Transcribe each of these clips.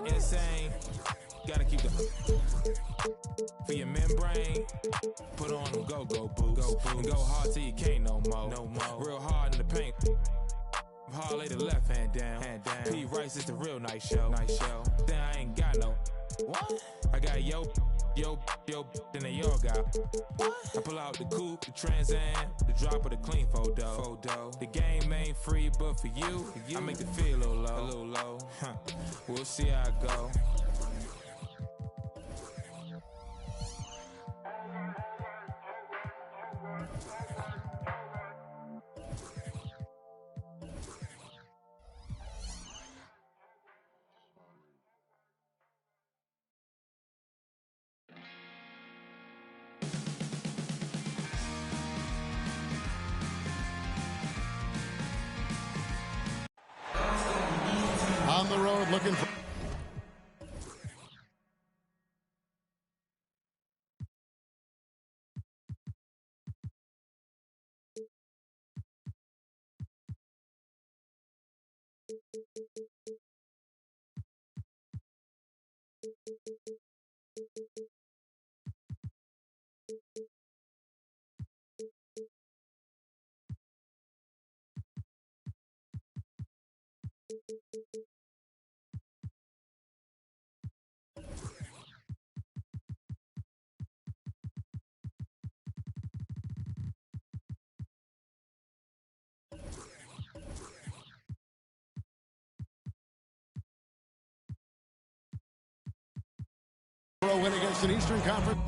insane. Gotta keep the for your membrane. Put on them go-go boots. And go hard till you can't no more. Real hard in the paint. Hard lay the left hand down. P. Rice is the real nice show. Then I ain't got no. What? I got yo, then they all got. I pull out the coupe, the Trans Am, the drop of the clean photo. The game ain't free, but for you, I make the feel a little low. We'll see how it go. On the road looking for win against an Eastern Conference.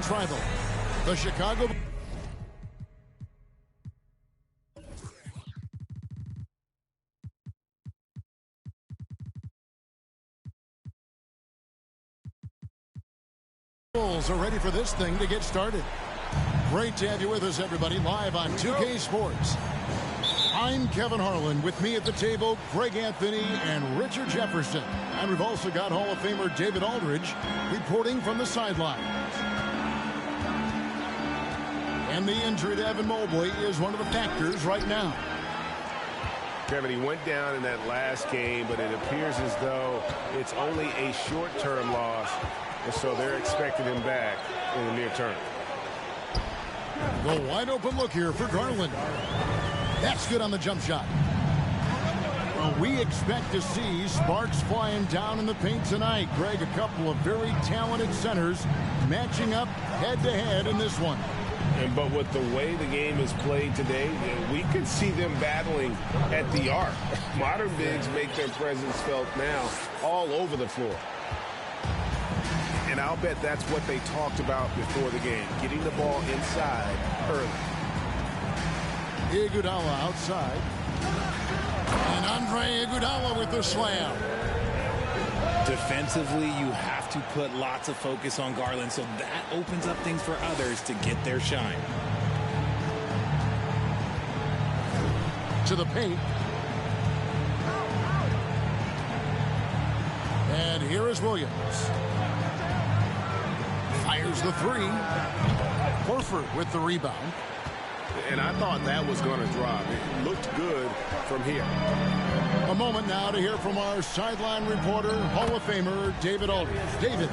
Tribal, the Chicago Bulls are ready for this thing to get started. Great to have you with us, everybody, live on 2K Sports. I'm Kevin Harlan. With me at the table, Greg Anthony and Richard Jefferson. And we've also got Hall of Famer David Aldridge reporting from the sideline. And the injury to Evan Mobley is one of the factors right now. Kevin, he went down in that last game, but it appears as though it's only a short-term loss, and so they're expecting him back in the near term. The wide-open look here for Garland. That's good on the jump shot. Well, we expect to see sparks flying down in the paint tonight. Greg, a couple of very talented centers matching up head-to-head in this one. But with the way the game is played today, we could see them battling at the arc. Modern bigs make their presence felt now all over the floor. And I'll bet that's what they talked about before the game, getting the ball inside early. Iguodala outside. And Andre Iguodala with the slam. Defensively, you have to put lots of focus on Garland, so that opens up things for others to get their shine. To the paint. And here is Williams. Fires the three. Horford with the rebound. And I thought that was going to drop. It looked good from here. A moment now to hear from our sideline reporter, Hall of Famer David Aldridge. David.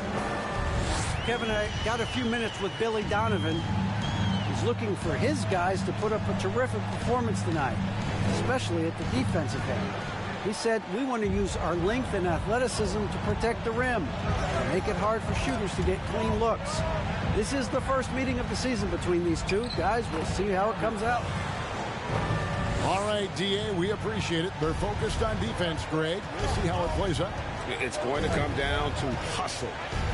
Kevin, I got a few minutes with Billy Donovan. He's looking for his guys to put up a terrific performance tonight, especially at the defensive end. He said, we want to use our length and athleticism to protect the rim, make it hard for shooters to get clean looks. This is the first meeting of the season between these two. Guys, we'll see how it comes out. All right, D.A., we appreciate it. They're focused on defense, Greg. We'll see how it plays out. It's going to come down to hustle.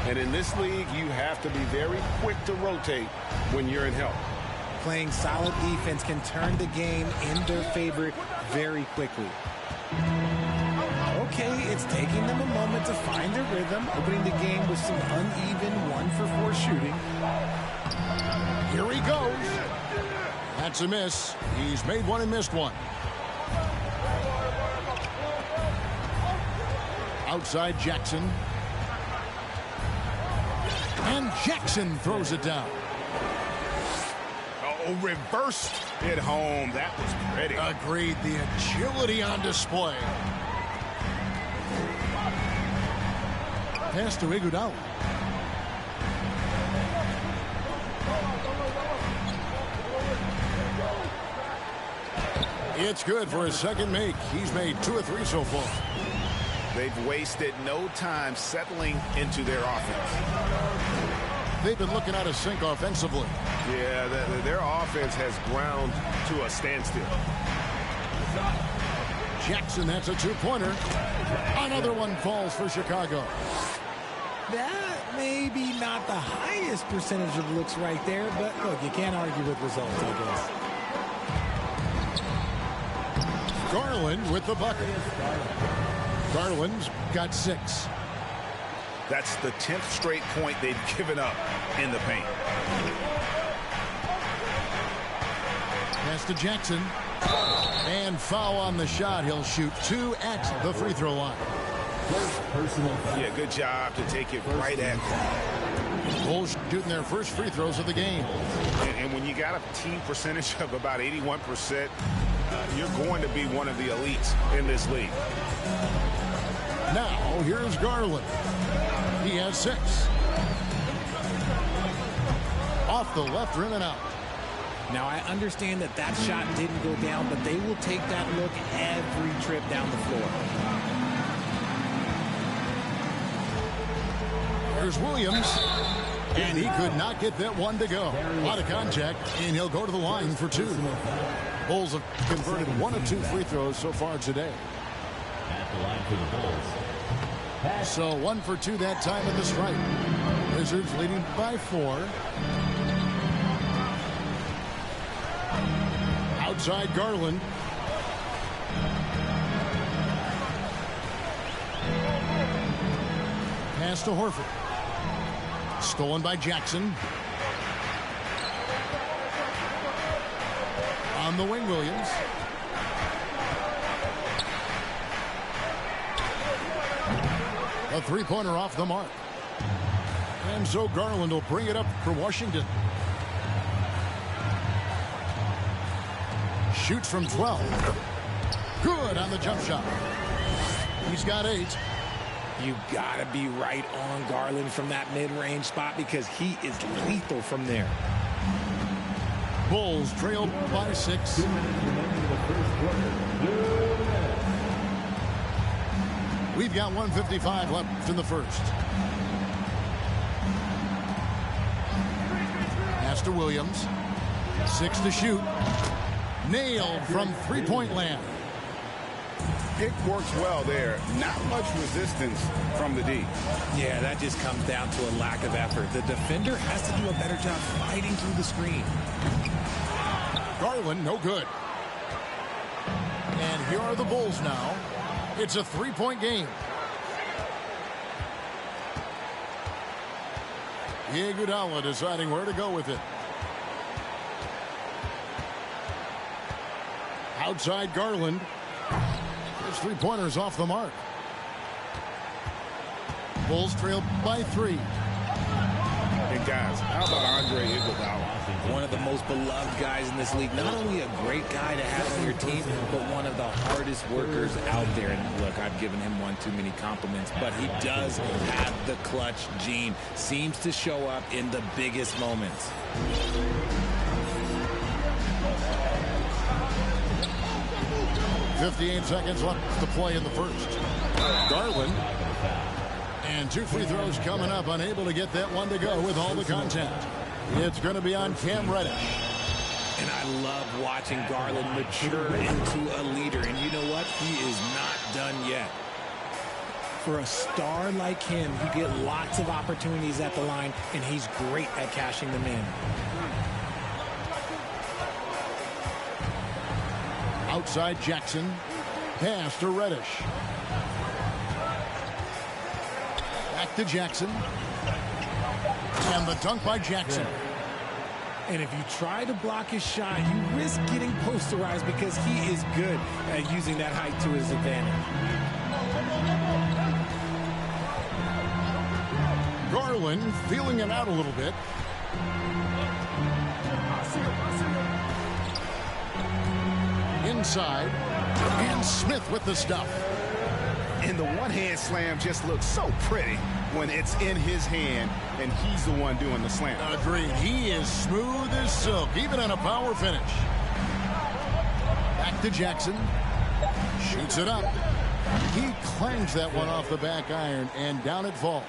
And in this league, you have to be very quick to rotate when you're in help. Playing solid defense can turn the game in their favor very quickly. Okay, it's taking them a moment to find their rhythm, opening the game with some uneven 1-for-4 shooting. Here he goes. That's a miss. He's made one and missed one. Outside Jackson. And Jackson throws it down. Oh, reversed it home. That was pretty. Agreed. The agility on display. Pass to Iguodala. It's good for his second make. He's made 2 of 3 so far. They've wasted no time settling into their offense. They've been looking out of sync offensively. Yeah, their offense has ground to a standstill. Jackson, that's a 2-pointer. Another one falls for Chicago. That may be not the highest percentage of looks right there, but look, you can't argue with results, I guess. Garland with the bucket. Garland's got 6. That's the 10th straight point they've given up in the paint. Pass to Jackson. And foul on the shot. He'll shoot 2 at the free throw line. Yeah, good job to take it right at them. Bulls shooting their first free throws of the game. And when you got a team percentage of about 81%, you're going to be one of the elites in this league. Now, here's Garland. He has 6. Off the left rim and out. Now, I understand that that shot didn't go down, but they will take that look every trip down the floor. There's Williams. And he could not get that one to go. A lot of contact, and he'll go to the line for 2. Bulls have converted 1 of 2 free throws so far today. At the line for the Bulls. So 1 for 2 that time in the strike. Wizards leading by 4. Outside Garland. Pass to Horford. Stolen by Jackson. On the wing, Williams. A 3-pointer off the mark. And so Garland will bring it up for Washington. Shoots from 12. Good on the jump shot. He's got 8. You got to be right on Garland from that mid-range spot because he is lethal from there. Bulls trail by 6. We've got 1:55 left in the first. Pass to Williams. 6 to shoot. Nailed from 3-point land. Pick works well there. Not much resistance from the D. Yeah, that just comes down to a lack of effort. The defender has to do a better job fighting through the screen. Garland, no good. And here are the Bulls now. It's a 3-point game. Iguodala deciding where to go with it. Outside Garland. His three-pointer's off the mark. Bulls trail by 3. And guys, how about Andre Iguodala? One of the most beloved guys in this league. Not only a great guy to have on your team, but one of the hardest workers out there. And look, I've given him one too many compliments, but he does have the clutch gene. Seems to show up in the biggest moments. .58 seconds left to play in the first. Garland. And 2 free throws coming up. Unable to get that one to go with all the contact. It's going to be on Cam Reddish. And I love watching Garland mature into a leader. And you know what? He is not done yet. For a star like him, you get lots of opportunities at the line, and he's great at cashing them in. Outside Jackson. Pass to Reddish. Back to Jackson. And the dunk by Jackson. And if you try to block his shot, you risk getting posterized because he is good at using that height to his advantage. Garland feeling it out a little bit. Inside. And Smith with the stuff. And the one-hand slam just looks so pretty when it's in his hand and he's the one doing the slam. Agreed. He is smooth as silk, even in a power finish. Back to Jackson. Shoots it up. He clangs that one off the back iron, and down it falls.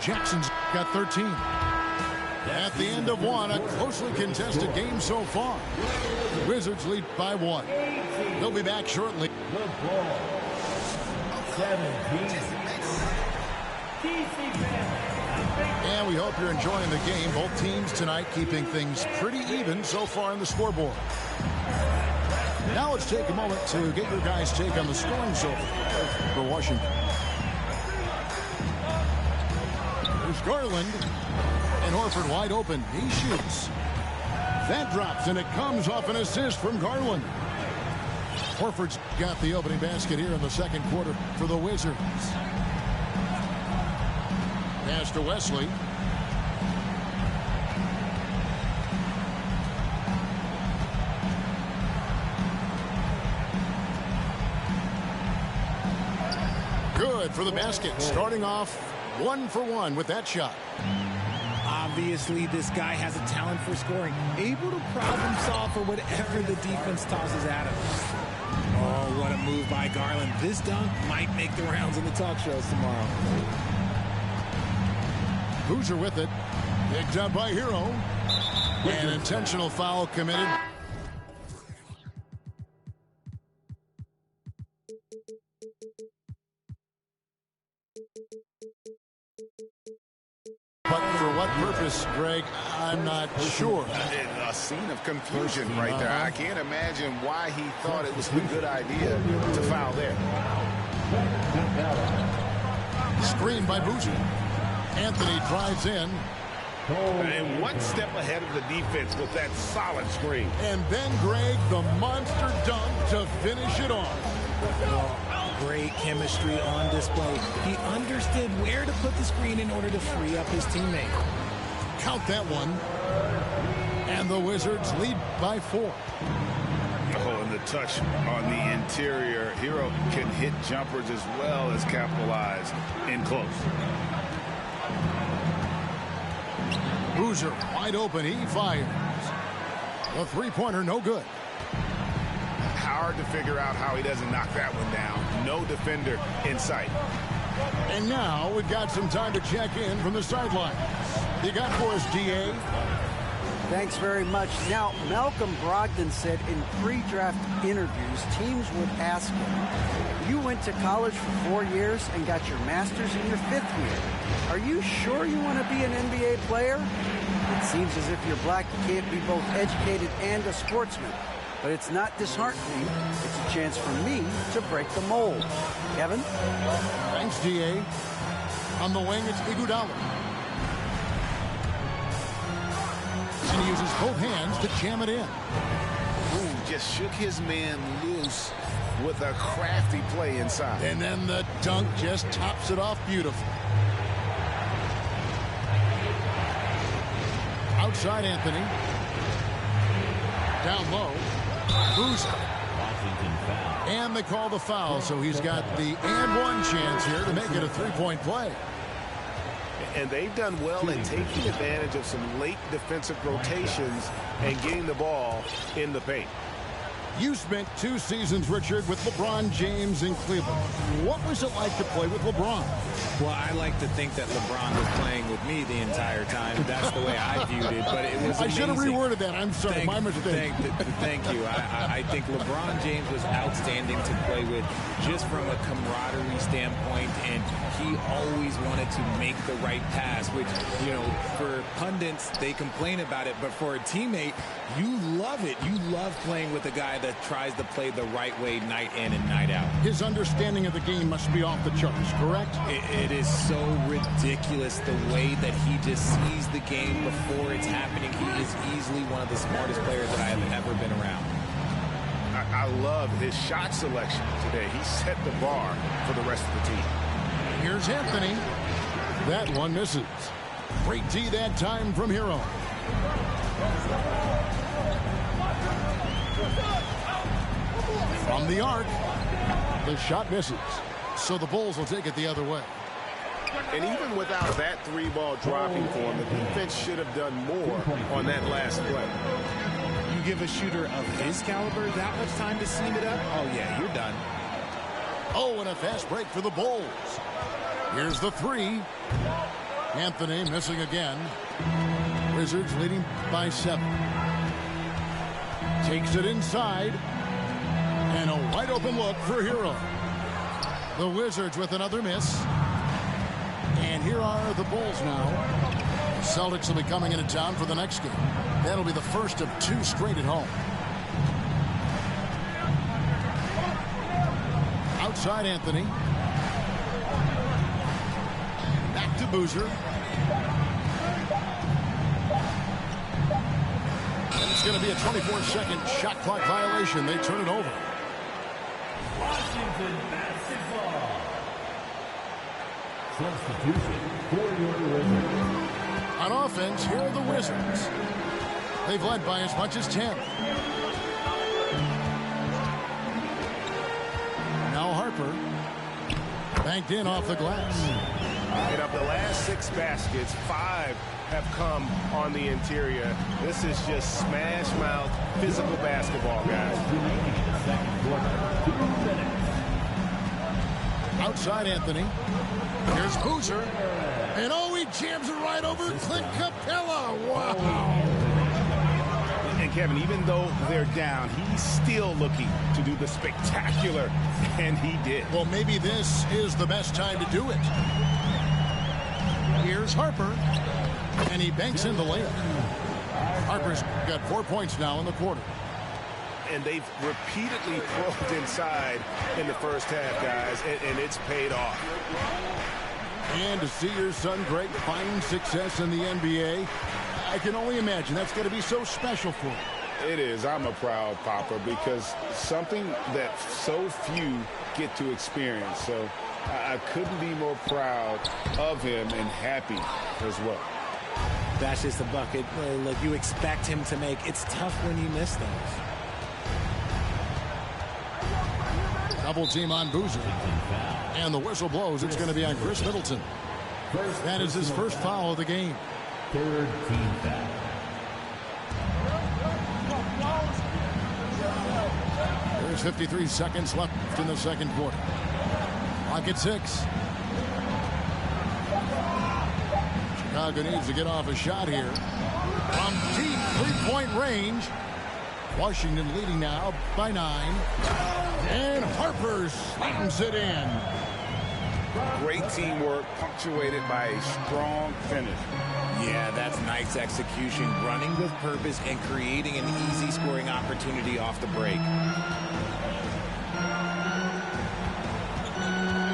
Jackson's got 13. At the end of one, a closely contested game so far. The Wizards lead by 1. They'll be back shortly. And we hope you're enjoying the game. Both teams tonight keeping things pretty even so far on the scoreboard. Now let's take a moment to get your guys' take on the scoring so far for Washington. There's Garland. And Horford wide open. He shoots. That drops, and it comes off an assist from Garland. Horford's got the opening basket here in the second quarter for the Wizards. Pass to Wesley. Good for the basket. Starting off 1 for 1 with that shot. Obviously, this guy has a talent for scoring, able to problem solve for whatever the defense tosses at him. Oh, what a move by Garland. This dunk might make the rounds in the talk shows tomorrow. Boozer with it. Picked up by Hero. An intentional foul committed. But for what purpose, Greg, I'm not sure. A scene of confusion right there. I can't imagine why he thought it was a good idea to foul there. Screen by Boozer. Anthony drives in. And one step ahead of the defense with that solid screen. And then, Greg, the monster dunk to finish it off. Great chemistry on display. He understood where to put the screen in order to free up his teammate. Count that one. And the Wizards lead by 4. Oh, and the touch on the interior. Hero can hit jumpers as well as capitalize in close. Boozer wide open. He fires. The three-pointer no good. Hard to figure out how he doesn't knock that one down. No defender in sight. And now we've got some time to check in from the sidelines. You got for us, DA? Thanks very much. Now, Malcolm Brogdon said in pre-draft interviews, teams would ask him, you went to college for 4 years and got your master's in your 5th year. Are you sure you want to be an NBA player? It seems as if you're black, you can't be both educated and a sportsman. But it's not disheartening. It's a chance for me to break the mold. Kevin? Thanks, DA. On the wing, it's Iguodala. uses both hands to jam it in. Ooh, just shook his man loose with a crafty play inside. And then the dunk just tops it off beautifully. Outside Anthony. Down low. Boozer. Washington foul. And they call the foul, so he's got the and one chance here to make it a three-point play. And they've done well at taking advantage of some late defensive rotations and getting the ball in the paint. You spent 2 seasons, Richard, with LeBron James in Cleveland. What was it like to play with LeBron? Well, I like to think that LeBron was playing with me the entire time. That's the way I viewed it, but it was I should have amazing. reworded that. I'm sorry, my mistake. Thank you. I think LeBron James was outstanding to play with just from a camaraderie standpoint, and he always wanted to make the right pass, which, you know, for pundits, they complain about it, but for a teammate, you love it. You love playing with a guy that tries to play the right way night in and night out. His understanding of the game must be off the charts, correct? It is so ridiculous the way that he just sees the game before it's happening. He is easily one of the smartest players that I have ever been around. I love his shot selection today. He set the bar for the rest of the team. Here's Anthony. That one misses. Great D that time from Hero. From the arc, the shot misses. So the Bulls will take it the other way. And even without that 3-ball dropping for him, the defense should have done more on that last play. You give a shooter of his caliber that much time to seam it up? Oh, yeah, you're done. Oh, and a fast break for the Bulls. Here's the 3. Anthony missing again. Wizards leading by 7. Takes it inside. And a wide open look for Hero. The Wizards with another miss. And here are the Bulls now. Celtics will be coming into town for the next game. That'll be the first of 2 straight at home. Outside Anthony. Back to Boozer. And it's going to be a 24-second shot clock violation. They turn it over. Washington basketball. Substitution for your Wizards. On offense, here are the Wizards. They've led by as much as 10. Now Harper. Banked in off the glass. And of the last 6 baskets, 5 have come on the interior. This is just smash mouth physical basketball, guys. Remaining in the second quarter. 2 minutes. Outside Anthony. Here's Boozer. And oh, he jams it right over Clint Capella. Wow. And Kevin, even though they're down, he's still looking to do the spectacular, and he did. Well, maybe this is the best time to do it. Here's Harper. And he banks in the layup. Harper's got 4 points now in the quarter. And they've repeatedly probed inside in the first half, guys, and it's paid off. And to see your son, Greg, find success in the NBA, I can only imagine that's going to be so special for him. It is. I'm a proud papa because something that so few get to experience. So I couldn't be more proud of him and happy as well. That's just a bucket. Look, you expect him to make. It's tough when you miss those. Double team on Boozer. And the whistle blows. It's going to be on Chris Middleton. That is his first foul of the game. 3rd team foul. There's 53 seconds left in the second quarter. Clock at 6. Chicago needs to get off a shot here. From deep 3-point range. Washington leading now by 9. And Harper slams it in. Great teamwork punctuated by a strong finish. Yeah, that's nice execution. Running with purpose and creating an easy scoring opportunity off the break.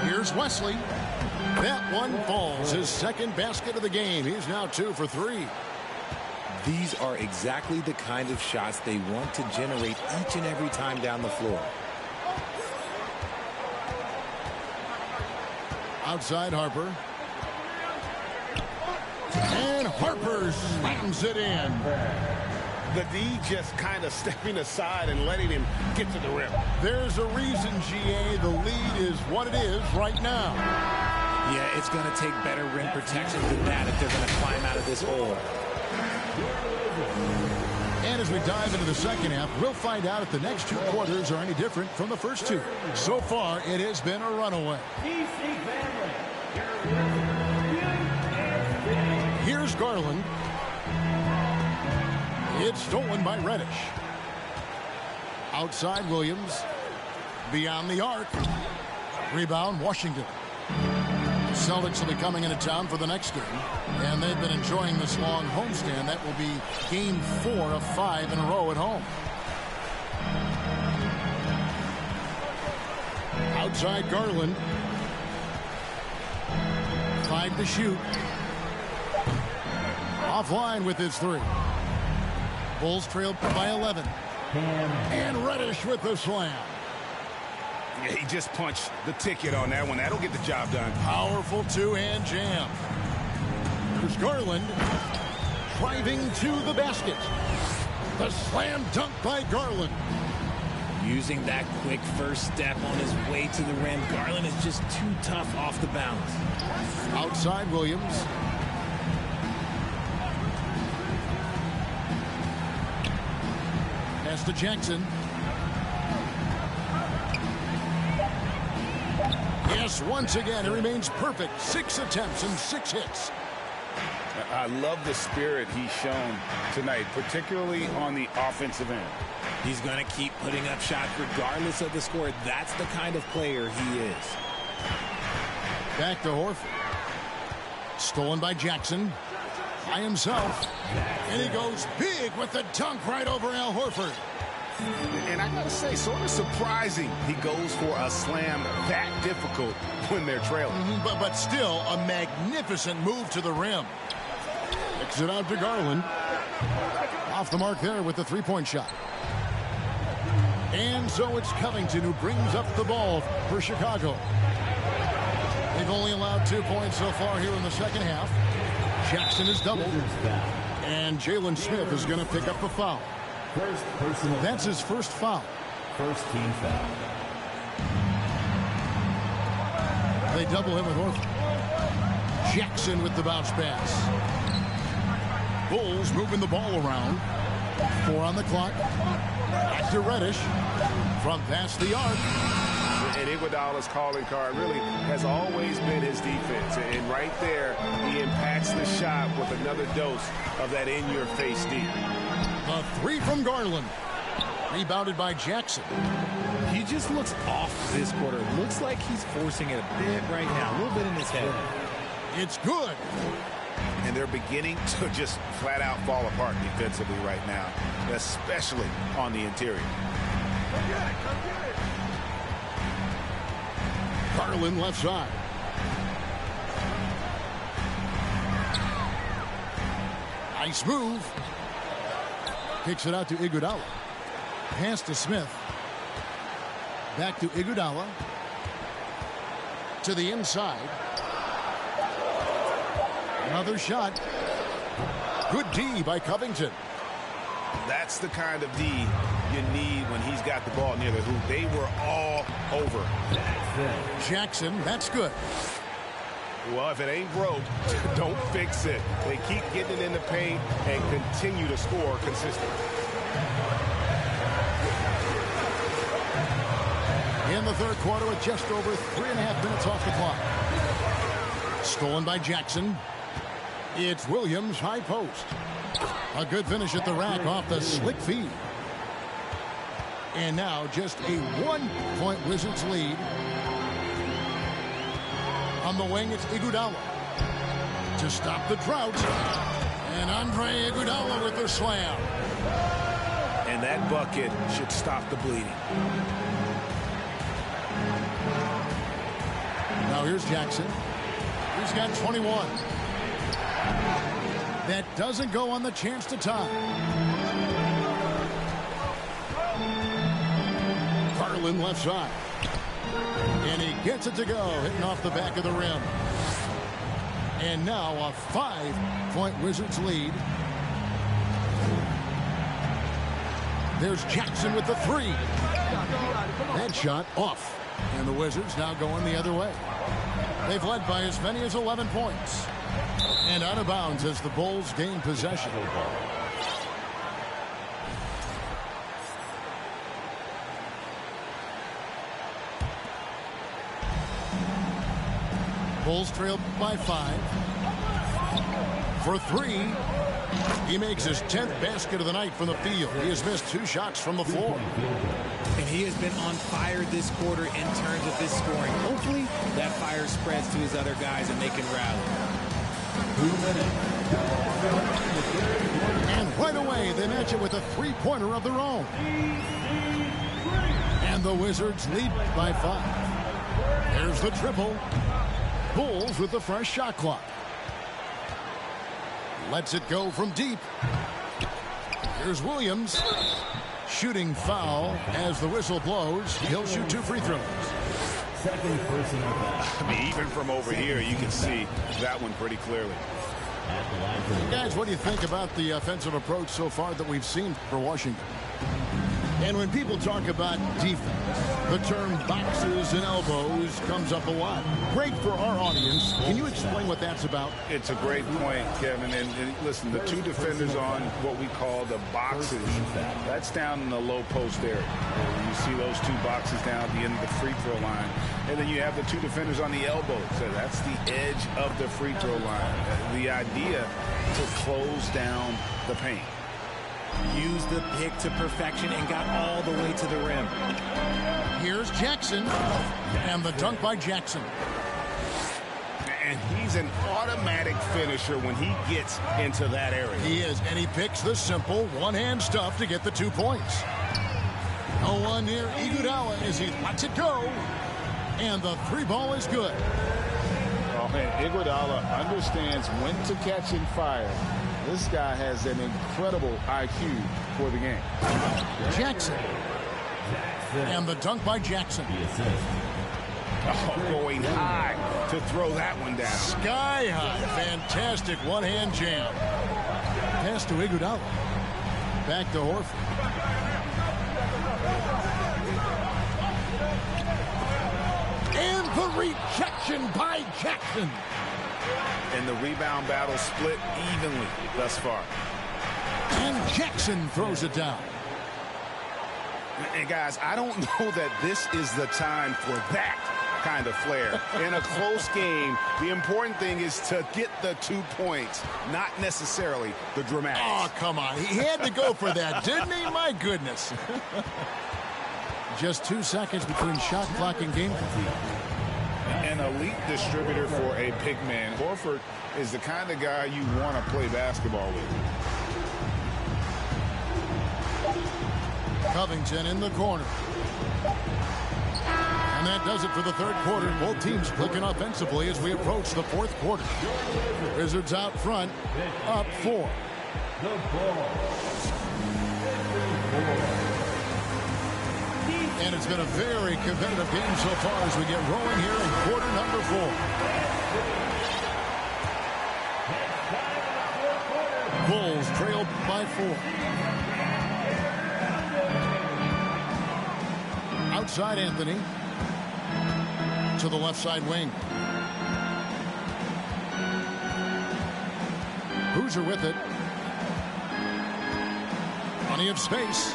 Here's Wesley. That one falls. His second basket of the game. He's now 2 for 3. These are exactly the kind of shots they want to generate each and every time down the floor. Outside Harper. And Harper slams it in. The D just kind of stepping aside and letting him get to the rim. There's a reason, GA, the lead is what it is right now. Yeah, it's going to take better rim protection than that if they're going to climb out of this hole. And as we dive into the second half, we'll find out if the next two quarters are any different from the first two. So far, it has been a runaway. Here's Garland. It's stolen by Reddish. Outside Williams. Beyond the arc. Rebound Washington. Celtics will be coming into town for the next game. And they've been enjoying this long homestand. That will be game 4 of 5 in a row at home. Outside Garland. 5 to shoot. Offline with his 3. Bulls trail by 11. And Reddish with the slam. Yeah, he just punched the ticket on that one. That'll get the job done. Powerful two-hand jam. Here's Garland driving to the basket. The slam dunk by Garland. Using that quick first step on his way to the rim. Garland is just too tough off the bounce. Outside Williams. Pass to Jackson. Yes, once again, it remains perfect. 6 attempts and 6 hits. I love the spirit he's shown tonight, particularly on the offensive end. He's going to keep putting up shots regardless of the score. That's the kind of player he is. Back to Horford. Stolen by Jackson. By himself. And he goes big with the dunk right over Al Horford. And I got to say, sort of surprising he goes for a slam that difficult when they're trailing. But still a magnificent move to the rim. Kicks it out to Garland. Off the mark there with the three-point shot. And so it's Covington who brings up the ball for Chicago. They've only allowed 2 points so far here in the second half. Jackson is doubled. And Jalen Smith is going to pick up the foul. That's his first foul. First team foul. They double him with Horford. Jackson with the bounce pass. Bulls moving the ball around. 4 on the clock. Back to Reddish. From past the arc. And Iguodala's calling card really has always been his defense. And right there, he impacts the shot with another dose of that in-your-face D. The 3 from Garland. Rebounded by Jackson. He just looks off this quarter. Looks like he's forcing it a bit right now. A little bit in his head. It's good. And they're beginning to just flat out fall apart defensively right now, especially on the interior. Come get it, come get it. Garland left side. Nice move. Kicks it out to Iguodala. Pass to Smith. Back to Iguodala. To the inside. Another shot. Good D by Covington. That's the kind of D you need when he's got the ball near the hoop. They were all over. Jackson, that's good. Well, if it ain't broke, don't fix it. They keep getting it in the paint and continue to score consistently. In the third quarter with just over 3.5 minutes off the clock. Stolen by Jackson. It's Williams, high post. A good finish at the rack off the slick feed. And now just a 1-point Wizards lead. On the wing, it's Iguodala. To stop the drought. And Andre Iguodala with the slam. And that bucket should stop the bleeding. Now here's Jackson. He's got 21. That doesn't go on the chance to tie. Garland left side. And he gets it to go, hitting off the back of the rim. And now a 5-point Wizards lead. There's Jackson with the three. That shot off. And the Wizards now going the other way. They've led by as many as 11 points. And out of bounds as the Bulls gain possession. Bulls trail by 5. For 3. He makes his 10th basket of the night from the field. He has missed 2 shots from the floor. And he has been on fire this quarter in terms of his scoring. Hopefully that fire spreads to his other guys and they can rally. And right away they match it with a 3-pointer of their own. And the Wizards lead by 5. There's the triple. Bulls with the fresh shot clock. Lets it go from deep. Here's Williams. Shooting foul as the whistle blows. He'll shoot 2 free throws. Second personal foul. I mean, even from over here, you can see that one pretty clearly. Guys, what do you think about the offensive approach so far that we've seen for Washington? And when people talk about defense, the term boxes and elbows comes up a lot. Great for our audience. Can you explain what that's about? It's a great point, Kevin. And listen, the 2 defenders on what we call the boxes, that's down in the low post area. You see those 2 boxes down at the end of the free throw line. And then you have the 2 defenders on the elbows. So that's the edge of the free throw line. The idea to close down the paint. Used the pick to perfection and got all the way to the rim. Here's Jackson. And the dunk by Jackson. And he's an automatic finisher when he gets into that area. He is, and he picks the simple one-hand stuff to get the 2 points. No one near Iguodala as he lets it go. And the 3 ball is good. Oh, man, Iguodala understands when to catch and fire. This guy has an incredible IQ for the game. Jackson. And the dunk by Jackson. Oh, going high to throw that one down. Sky high. Fantastic one-hand jam. Pass to Iguodala. Back to Horford. And the rejection by Jackson. And the rebound battle split evenly thus far. And Jackson throws it down. And guys, I don't know that this is the time for that kind of flair. In a close game, the important thing is to get the 2 points, not necessarily the dramatics. Oh, come on. He had to go for that, didn't he? My goodness. Just 2 seconds between shot clock and game clock. An elite distributor for a big man. Horford is the kind of guy you want to play basketball with. Covington in the corner. And that does it for the 3rd quarter. Both teams clicking offensively as we approach the 4th quarter. Wizards out front, up 4. And it's been a very competitive game so far as we get rolling here in quarter number 4. Bulls trailed by 4. Outside Anthony. To the left side wing. Boozer with it. Plenty of space.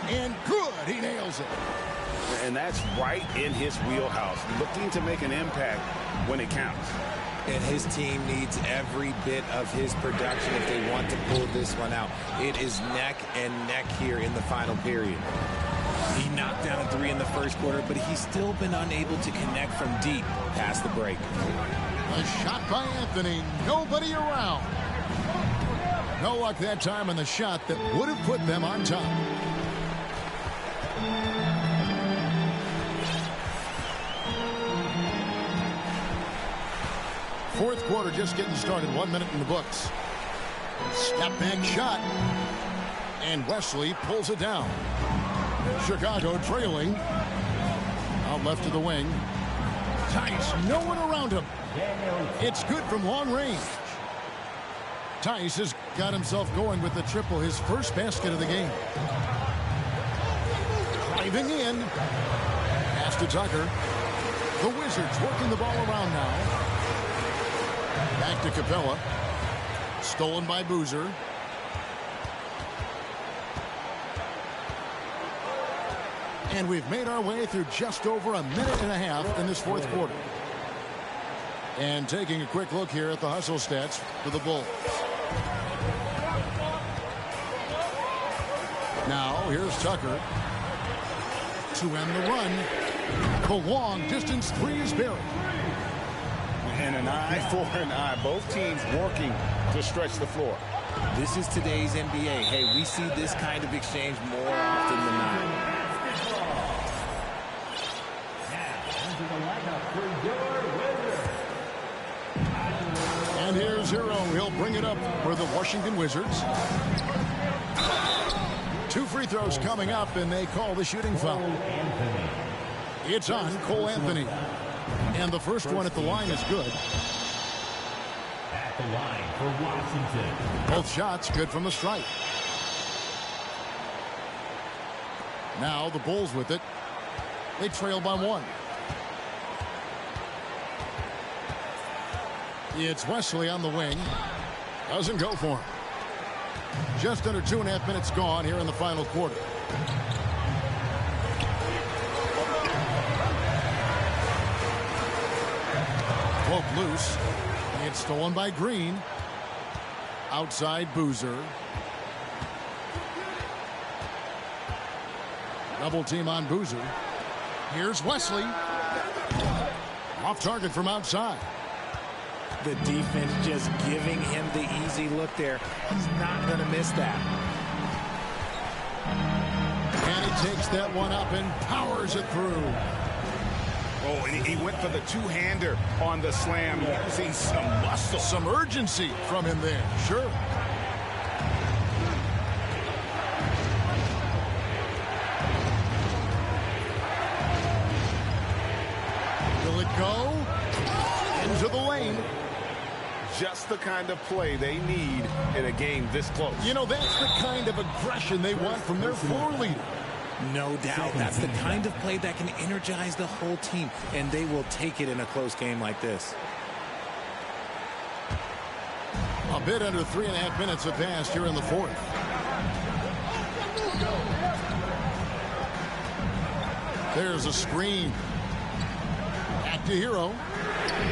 And good. He nails it. And that's right in his wheelhouse. Looking to make an impact when it counts. And his team needs every bit of his production if they want to pull this one out. It is neck and neck here in the final period. He knocked down a 3 in the 1st quarter, but he's still been unable to connect from deep past the break. A shot by Anthony. Nobody around. No luck that time on the shot that would have put them on top. Fourth quarter just getting started. 1 minute in the books. Step back shot. And Wesley pulls it down. Chicago trailing. Out left to the wing. Tice, no one around him. It's good from long range. Tice has got himself going with the triple, his first basket of the game. Driving in. Pass to Tucker. The Wizards working the ball around now. Back to Capella. Stolen by Boozer. And we've made our way through just over a minute and a half in this fourth quarter. And taking a quick look here at the hustle stats for the Bulls. Now, here's Tucker to end the run. The long distance three is buried. And an eye for an eye. Both teams working to stretch the floor. This is today's NBA. Hey, we see this kind of exchange more often than not. And here's Hero. He'll bring it up for the Washington Wizards. 2 free throws coming up, and they call the shooting foul. It's on Cole Anthony. And the first one at the line is good. At the line for Washington. Both shots good from the stripe. Now the Bulls with it. They trail by 1. It's Wesley on the wing. Doesn't go for him. Just under 2.5 minutes gone here in the final quarter. Poke loose. It's stolen by Green. Outside Boozer. Double team on Boozer. Here's Wesley. Off target from outside. The defense just giving him the easy look there. He's not going to miss that. And he takes that one up and powers it through. Oh, and he went for the two-hander on the slam. Using some muscle. Some urgency from him there. Sure. Will it go? Into the lane. Just the kind of play they need in a game this close. You know, that's the kind of aggression they want from their floor leader. No doubt. That's the kind of play that can energize the whole team, and they will take it in a close game like this. A bit under 3.5 minutes have passed here in the fourth. There's a screen. Back to Hero.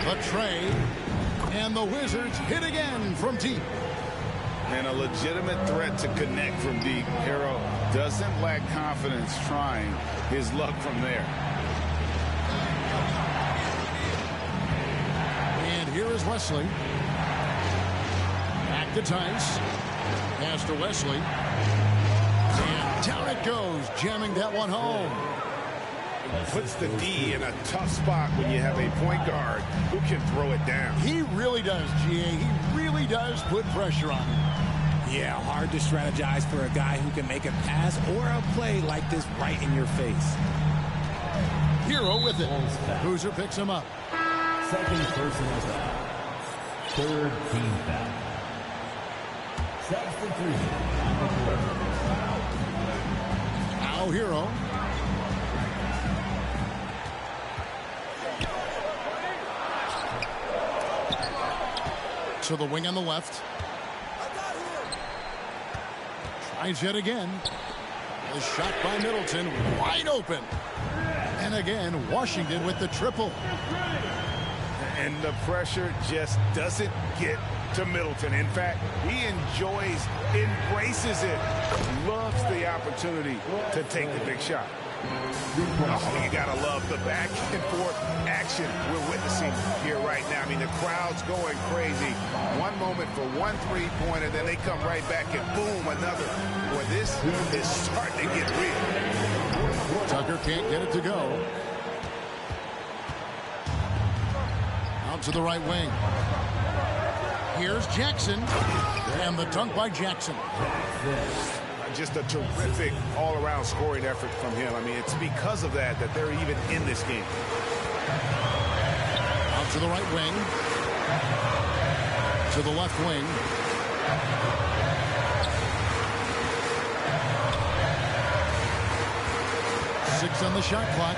A tray. And the Wizards hit again from deep. And a legitimate threat to connect from deep. Hero doesn't lack confidence trying his luck from there. And here is Wesley. Back to Tice. Pass to Wesley. And down it goes, jamming that one home. Puts the D in a tough spot when you have a point guard who can throw it down. He really does, GA. He really does put pressure on him. Yeah, hard to strategize for a guy who can make a pass or a play like this right in your face. Hero with it. Boozer picks him up. Second personal foul. Third team foul. Substitution on the court. Now Hero. To the wing on the left. Tries yet again. The shot by Middleton, wide open. And again, Washington with the triple. And the pressure just doesn't get to Middleton. In fact, he enjoys, embraces it, loves the opportunity to take the big shot. Oh, you gotta love the back and forth action we're witnessing here right now. I mean, the crowd's going crazy. One moment for one three-pointer, then they come right back and boom, another. Boy, this is starting to get real. Tucker can't get it to go. Out to the right wing. Here's Jackson. And the dunk by Jackson. Just a terrific all-around scoring effort from him. I mean, it's because of that they're even in this game. Out to the right wing. To the left wing. Six on the shot clock.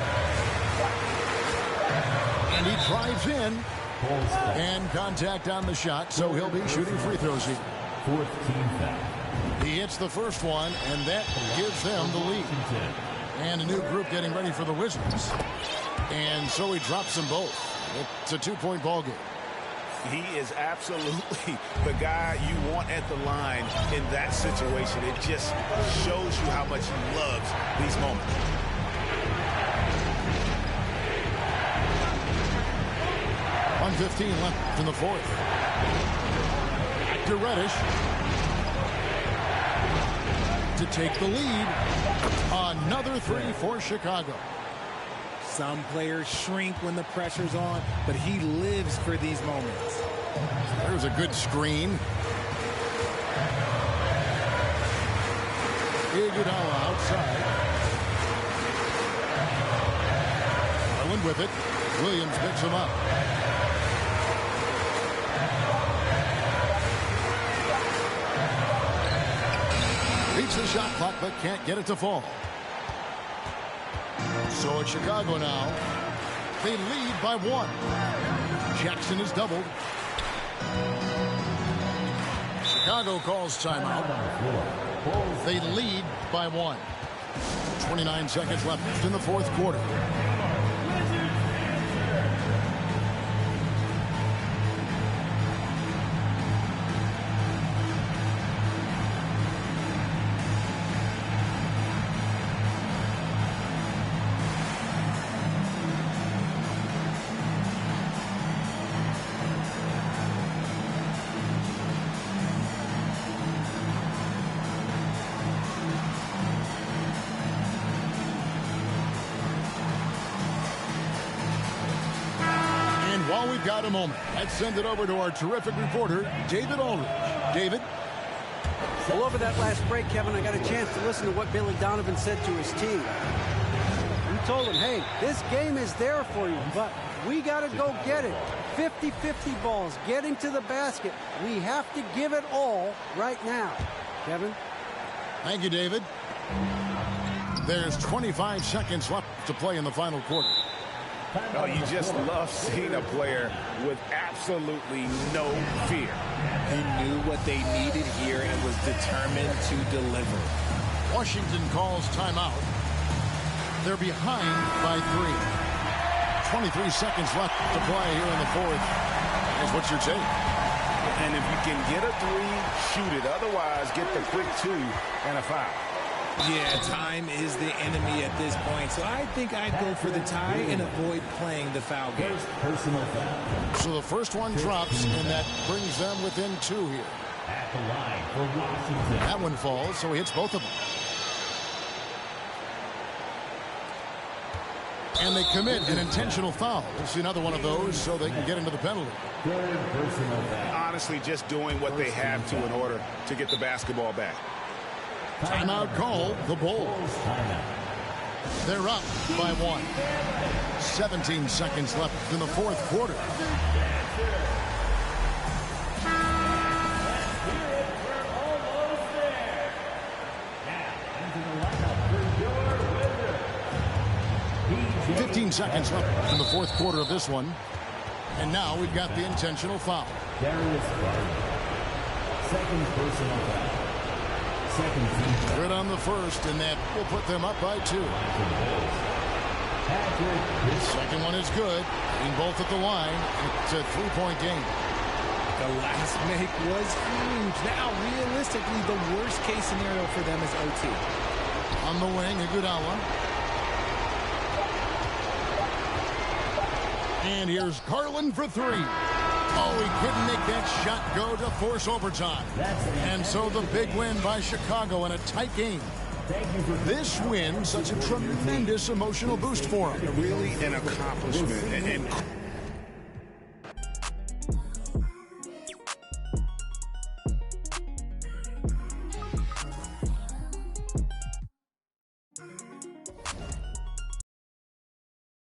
And he drives in. And contact on the shot, so he'll be shooting free throws here. Fourth team foul. He hits the first one, and that gives them the lead. And a new group getting ready for the Wizards. And so he drops them both. It's a two-point ball game. He is absolutely the guy you want at the line in that situation. It just shows you how much he loves these moments. .1:15 left in the fourth. Back to Reddish. To take the lead. Another three for Chicago. Some players shrink when the pressure's on, but he lives for these moments. There's a good screen. Iguodala outside. Garland with it. Williams picks him up. Beats the shot clock, but can't get it to fall. So it's Chicago now. They lead by one. Jackson is doubled. Chicago calls timeout. They lead by one. 29 seconds left in the fourth quarter. While we've got a moment, let's send it over to our terrific reporter, David Aldridge. David? Well, over that last break, Kevin, I got a chance to listen to what Billy Donovan said to his team. He told them, hey, this game is there for you, but we got to go get it. 50-50 balls, getting to the basket. We have to give it all right now. Kevin? Thank you, David. There's 25 seconds left to play in the final quarter. Oh, you just love seeing a player with absolutely no fear. He knew what they needed here and was determined to deliver. Washington calls timeout. They're behind by 3. 23 seconds left to play here in the fourth. Here's what's your take? And if you can get a three, shoot it. Otherwise, get the quick two and a foul. Yeah, time is the enemy at this point, so I think I'd go for the tie and avoid playing the foul game. Personal foul. So the first one drops, and that brings them within 2 here. At the line for Washington. That one falls, so he hits both of them. And they commit an intentional foul. We'll see another one of those so they can get into the penalty. Third personal foul. Honestly, just doing what they have to in order to get the basketball back. Timeout called, the Bulls. They're up by 1. 17 seconds left in the fourth quarter. Now, 15 seconds left in the fourth quarter of this one. And now we've got the intentional foul. Darius Garland. Second personal foul. Second team. Good on the first, and that will put them up by 2. Second one is good. In both at the line. It's a 3-point game. The last make was huge. Now, realistically, the worst case scenario for them is OT. On the wing, Iguodala. And here's Garland for 3. Oh, he couldn't make that shot go to force overtime. And so the big win by Chicago in a tight game. This win, such a tremendous emotional boost for him. Really an accomplishment. And